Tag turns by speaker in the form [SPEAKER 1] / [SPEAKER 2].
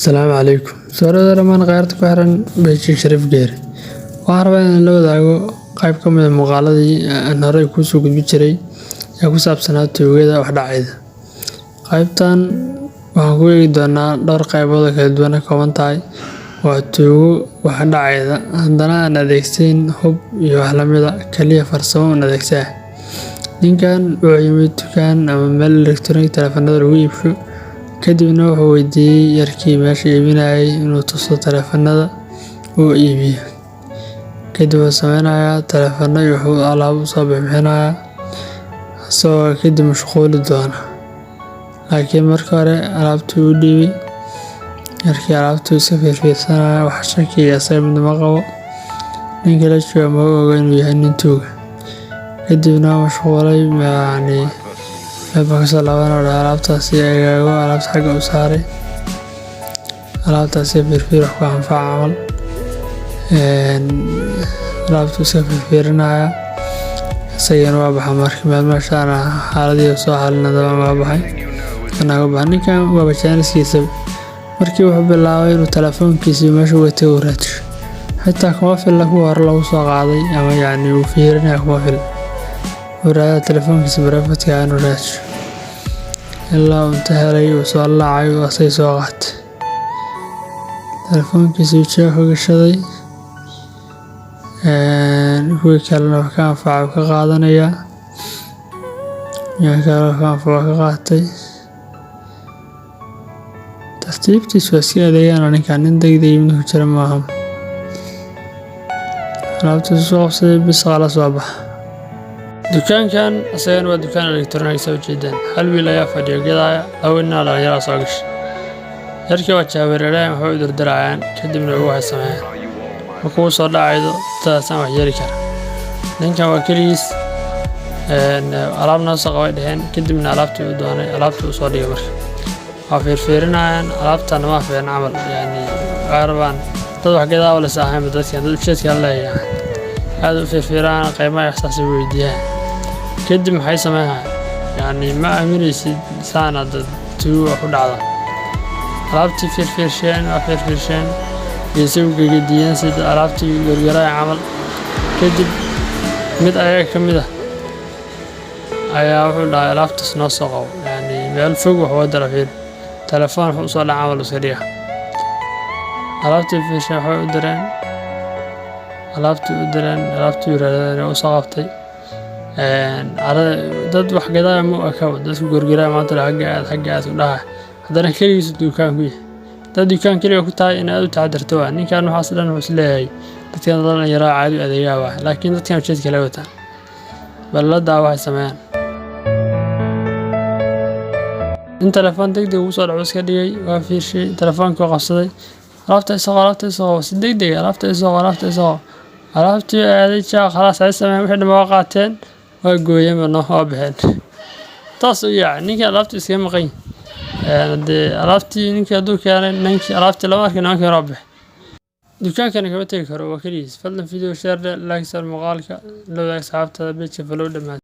[SPEAKER 1] Asalaamu calaykum. Suurada dhammaan qaybta ku xiran Beijing Sharif Gear. Waxaan rabaa in la wadaago qayb ka mid ah muuqaaladii aan horey kuu soo gudbin jiray ee ku saabsanaa tuugada wax dhacayda. Qaybtan waxaan ku eegi doonaa dhowr qaybood oo kala duwan ka kooban tahay. Waa tuugo wax dhacayda, haddana aan adeegsayn hub iyo wax la mid ah, kaliya farsamo un adeegsaday. Ninkan wuxuu yimid dukaan ama meel elektaroonig taleefannada lagu iibsho, kadibna wuxuu weydiiyay yarkii meesha iibinayay inuu tuso taleefannada uu iibiyo. Kadib wuxuu sameynayaa taleefanno iyo wuxuu alaab u soo bixinayaa, isagoo kadib mashquuli doona. Laakiin marka hore alaabtii uu dhiibay, yarkii alaabtuu iska fiirsanaya, wax shaki iyo asaga midna ma qabo. Ninkii la jooga ma oga inuu yahay nin tuuga. Kadibna mashquulay meel baa kasoo laabanaya, alaabtaasi eegaago, alaabta xagga u saaray, alaabtaasi fiir wax ku anfaca camal. Alaabtuu iska fiirinaya, isagana waa baxa markii meel meeshaan xaaladii soo xalinaya waa baxay. Ninkan waa bajaaniskiisa markii wuxuu bilaabay inuu telefoonkiisa meesha uga tago raadsho. Xitaa kuma filla kuwa hore lagu soo qaaday ama uu fiirinaya kuma filla. Wuxuu raadinayaa telefoonkiisa barafadka inuu raadsho. Ilaa uu inta helay uu soo laacay oo asay soo qaatay. Telefoonkiisa uu jeebka ka gashaday. Kuwii kalena wax ka anfaca ka qaadanaya. Ka qaatay. Tartiibtiisu waa iska adeegaan, ninkan nin degdeg mid ku jira maaha. Alaabtiisu soo qabsaday bis khalaas waa baxa. Dukaankan asagana waa dukaan elektaroonig soo jeedaan. Hal wiil ayaa fadhiyo gadaya, laba nin dhalinyaro soo gashay. Yarkii waa jaawareerayaan, waxay u dirdirayaan, kadibna waxay sameeyaan markuu soo dhacaydo taasaan wax yeeli kara. Ninkan waa kaligiis alaabna soo qabay dheheen, kadibna alaabtii uu doonay, alaabtii uu soo dhigay marka. Waa fiirinayaan, alaabtan ma fiican camal, qaarbaan dad wax gadaa oo la saaxiibay dadkan dad ujeedka leeyahay. Aad u fiiriyaan qiimaha ixsaas u weydiiyay. Kadib maxay sameeyaan? Ma aaminaysid saana dad tuugo wax u dhacda. Alaabtii fiirsheen geeso u geediyeen sida alaabtii gargaray camal. Kadib mid ayaga ka mid ah ayaa wuxuu dhahay alaabtaas noo soo qabo. Meel fog wax wada rafiir. Telefoon wuxuu soo dhacay camal iska dhiga. Alaabtii fiirsheen waxay u direen. Alaabtii raadinayay oo soo qabtay. Dad wax gadaa ma aka dadku gargaray maanta xagga aad u dhahay. Haddana kaligiis dukaan ku yahay. Dad dukaan kaliya ku tahay in aad u taxadarto. Ninkan waxa dhan wuxuu leeyahay dadkan dhalinyaro caadi u adeegaya, laakiin dadkan ujeedka la wataan. Bal la daawo waxay sameeyaan. In telefoon degdeg ugu soo dhaco iska dhigay, waa fiirshay telefoonka qabsaday. Alaabta si degdeg alaabtii aaday khalaas ay sameeyeen wixii dhamma qaateen, waa gooyeen waa bixeen. Taas oo ninka alaabtii iska maqan. Alaabtii ninka haduu keenay ninkii alaabtii lama arkin ninka roob. Dukaankan ka tagi karo waa kaliis. Fadlan video share like sar muuqaalka la wadaag asxaabtada page follow dhamaad.